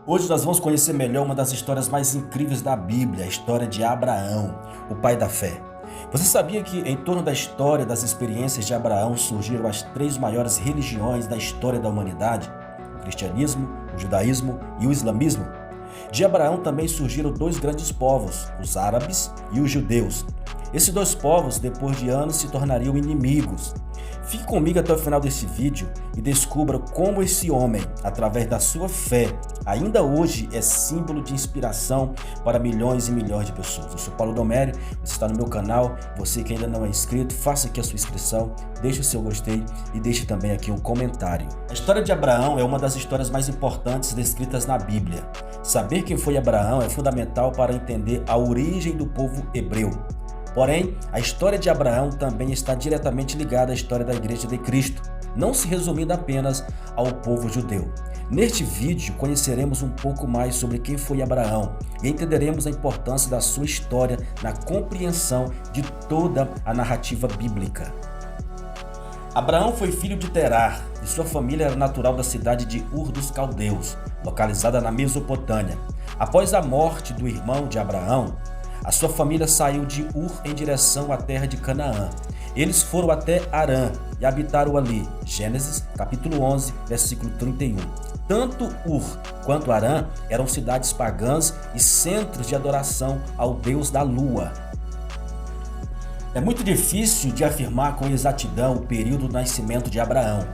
Hoje nós vamos conhecer melhor uma das histórias mais incríveis da Bíblia, a história de Abraão, o pai da fé. Você sabia que em torno da história das experiências de Abraão surgiram as três maiores religiões da história da humanidade? O cristianismo, o judaísmo e o islamismo? De Abraão também surgiram dois grandes povos, os árabes e os judeus. Esses dois povos, depois de anos, se tornariam inimigos. Fique comigo até o final desse vídeo e descubra como esse homem, através da sua fé, ainda hoje é símbolo de inspiração para milhões e milhões de pessoas. Eu sou Paulo Domério, você está no meu canal, você que ainda não é inscrito, faça aqui a sua inscrição, deixe o seu gostei e deixe também aqui um comentário. A história de Abraão é uma das histórias mais importantes descritas na Bíblia. Saber quem foi Abraão é fundamental para entender a origem do povo hebreu. Porém, a história de Abraão também está diretamente ligada à história da Igreja de Cristo, não se resumindo apenas ao povo judeu. Neste vídeo, conheceremos um pouco mais sobre quem foi Abraão e entenderemos a importância da sua história na compreensão de toda a narrativa bíblica. Abraão foi filho de Terar e sua família era natural da cidade de Ur dos Caldeus, localizada na Mesopotâmia. Após a morte do irmão de Abraão, a sua família saiu de Ur em direção à terra de Canaã. Eles foram até Harã e habitaram ali. Gênesis capítulo 11, versículo 31. Tanto Ur quanto Harã eram cidades pagãs e centros de adoração ao deus da lua. É muito difícil de afirmar com exatidão o período do nascimento de Abraão,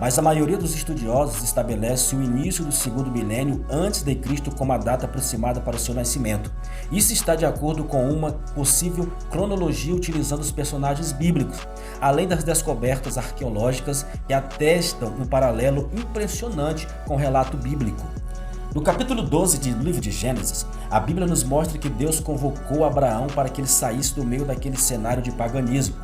mas a maioria dos estudiosos estabelece o início do segundo milênio antes de Cristo como a data aproximada para o seu nascimento. Isso está de acordo com uma possível cronologia utilizando os personagens bíblicos, além das descobertas arqueológicas que atestam um paralelo impressionante com o relato bíblico. No capítulo 12 do livro de Gênesis, a Bíblia nos mostra que Deus convocou Abraão para que ele saísse do meio daquele cenário de paganismo.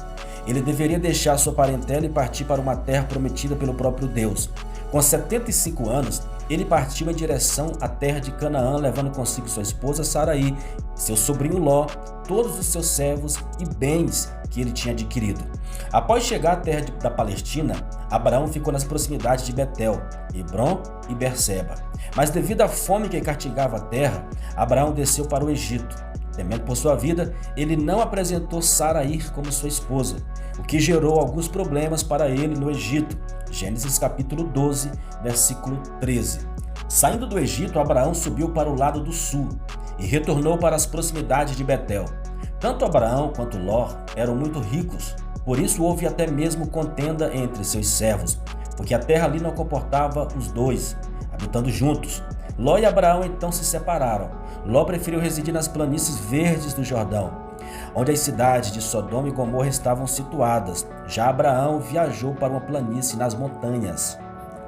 Ele deveria deixar sua parentela e partir para uma terra prometida pelo próprio Deus. Com 75 anos, ele partiu em direção à terra de Canaã, levando consigo sua esposa Saraí, seu sobrinho Ló, todos os seus servos e bens que ele tinha adquirido. Após chegar à terra da Palestina, Abraão ficou nas proximidades de Betel, Hebrom e Berseba. Mas devido à fome que castigava a terra, Abraão desceu para o Egito. Temendo por sua vida, ele não apresentou Saraí como sua esposa, o que gerou alguns problemas para ele no Egito. Gênesis capítulo 12, versículo 13. Saindo do Egito, Abraão subiu para o lado do sul e retornou para as proximidades de Betel. Tanto Abraão quanto Ló eram muito ricos, por isso houve até mesmo contenda entre seus servos, porque a terra ali não comportava os dois, habitando juntos. Ló e Abraão então se separaram. Ló preferiu residir nas planícies verdes do Jordão, onde as cidades de Sodoma e Gomorra estavam situadas. Já Abraão viajou para uma planície nas montanhas.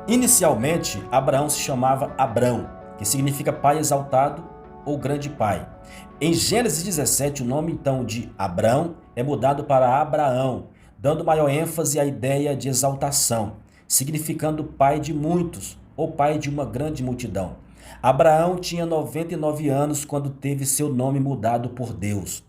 Inicialmente, Abraão se chamava Abrão, que significa pai exaltado ou grande pai. Em Gênesis 17, o nome então de Abrão é mudado para Abraão, dando maior ênfase à ideia de exaltação, significando pai de muitos ou pai de uma grande multidão. Abraão tinha 99 anos quando teve seu nome mudado por Deus.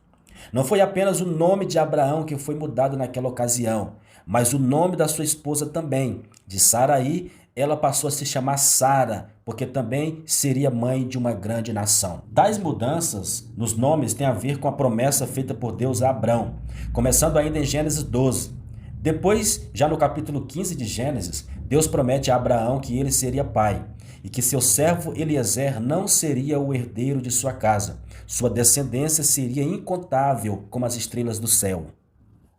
Não foi apenas o nome de Abraão que foi mudado naquela ocasião, mas o nome da sua esposa também. De Saraí, ela passou a se chamar Sara, porque também seria mãe de uma grande nação. Tais mudanças nos nomes têm a ver com a promessa feita por Deus a Abrão, começando ainda em Gênesis 12. Depois, já no capítulo 15 de Gênesis, Deus promete a Abraão que ele seria pai e que seu servo Eliezer não seria o herdeiro de sua casa. Sua descendência seria incontável como as estrelas do céu.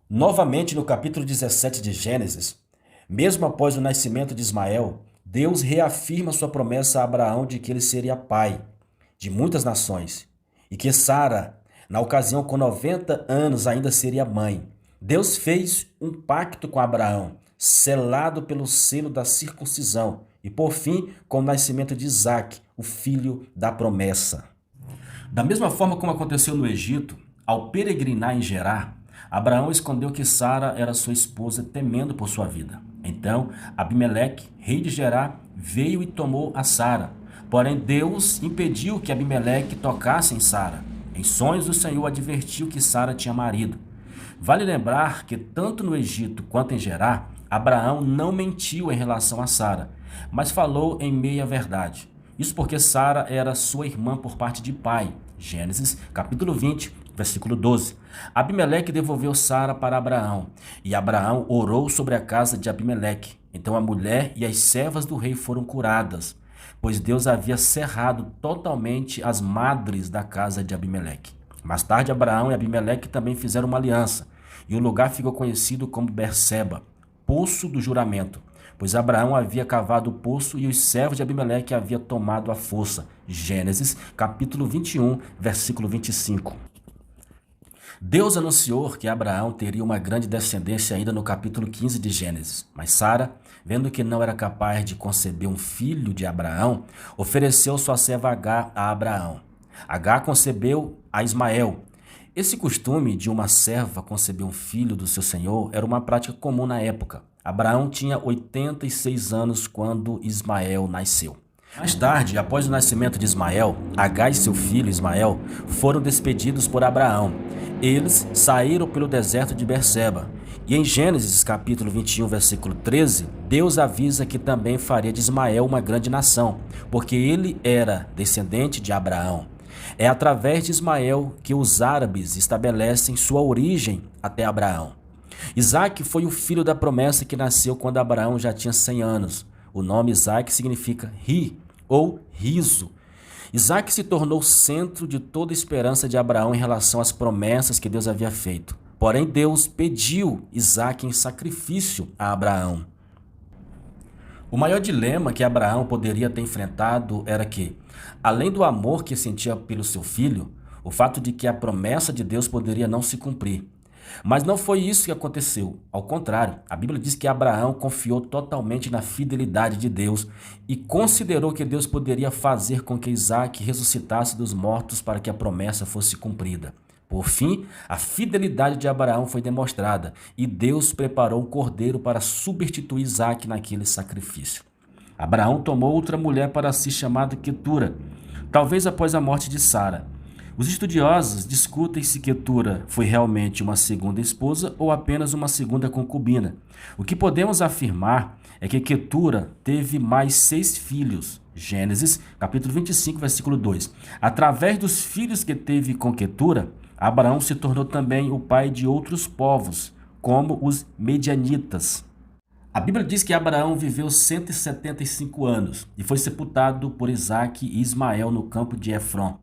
Novamente, no capítulo 17 de Gênesis, mesmo após o nascimento de Ismael, Deus reafirma sua promessa a Abraão de que ele seria pai de muitas nações e que Sara, na ocasião com 90 anos, ainda seria mãe. Deus fez um pacto com Abraão, selado pelo selo da circuncisão, e por fim com o nascimento de Isaque, o filho da promessa. Da mesma forma como aconteceu no Egito, ao peregrinar em Gerar, Abraão escondeu que Sara era sua esposa, temendo por sua vida. Então, Abimeleque, rei de Gerar, veio e tomou a Sara. Porém, Deus impediu que Abimeleque tocasse em Sara. Em sonhos, o Senhor advertiu que Sara tinha marido. Vale lembrar que tanto no Egito quanto em Gerar, Abraão não mentiu em relação a Sara, mas falou em meia verdade. Isso porque Sara era sua irmã por parte de pai. Gênesis, capítulo 20, versículo 12. Abimeleque devolveu Sara para Abraão, e Abraão orou sobre a casa de Abimeleque. Então a mulher e as servas do rei foram curadas, pois Deus havia cerrado totalmente as madres da casa de Abimeleque. Mais tarde, Abraão e Abimeleque também fizeram uma aliança, e o lugar ficou conhecido como Berseba, Poço do Juramento, pois Abraão havia cavado o poço e os servos de Abimeleque haviam tomado a força. Gênesis, capítulo 21, versículo 25. Deus anunciou que Abraão teria uma grande descendência ainda no capítulo 15 de Gênesis, mas Sara, vendo que não era capaz de conceber um filho de Abraão, ofereceu sua serva Agar a Abraão. Agar concebeu a Ismael. Esse costume de uma serva conceber um filho do seu senhor era uma prática comum na época. Abraão tinha 86 anos quando Ismael nasceu. Mais tarde, após o nascimento de Ismael, Agar e seu filho Ismael foram despedidos por Abraão. Eles saíram pelo deserto de Berseba. E em Gênesis capítulo 21, versículo 13, Deus avisa que também faria de Ismael uma grande nação, porque ele era descendente de Abraão. É através de Ismael que os árabes estabelecem sua origem até Abraão. Isaac foi o filho da promessa que nasceu quando Abraão já tinha 100 anos. O nome Isaac significa ri ou riso. Isaac se tornou o centro de toda a esperança de Abraão em relação às promessas que Deus havia feito. Porém, Deus pediu Isaac em sacrifício a Abraão. O maior dilema que Abraão poderia ter enfrentado era que, além do amor que sentia pelo seu filho, o fato de que a promessa de Deus poderia não se cumprir. Mas não foi isso que aconteceu. Ao contrário, a Bíblia diz que Abraão confiou totalmente na fidelidade de Deus e considerou que Deus poderia fazer com que Isaac ressuscitasse dos mortos para que a promessa fosse cumprida. Por fim, a fidelidade de Abraão foi demonstrada e Deus preparou um cordeiro para substituir Isaac naquele sacrifício. Abraão tomou outra mulher para si chamada Quetura, talvez após a morte de Sara. Os estudiosos discutem se Quetura foi realmente uma segunda esposa ou apenas uma segunda concubina. O que podemos afirmar é que Quetura teve mais 6 filhos. Gênesis, capítulo 25, versículo 2. Através dos filhos que teve com Quetura, Abraão se tornou também o pai de outros povos, como os medianitas. A Bíblia diz que Abraão viveu 175 anos e foi sepultado por Isaque e Ismael no campo de Efron.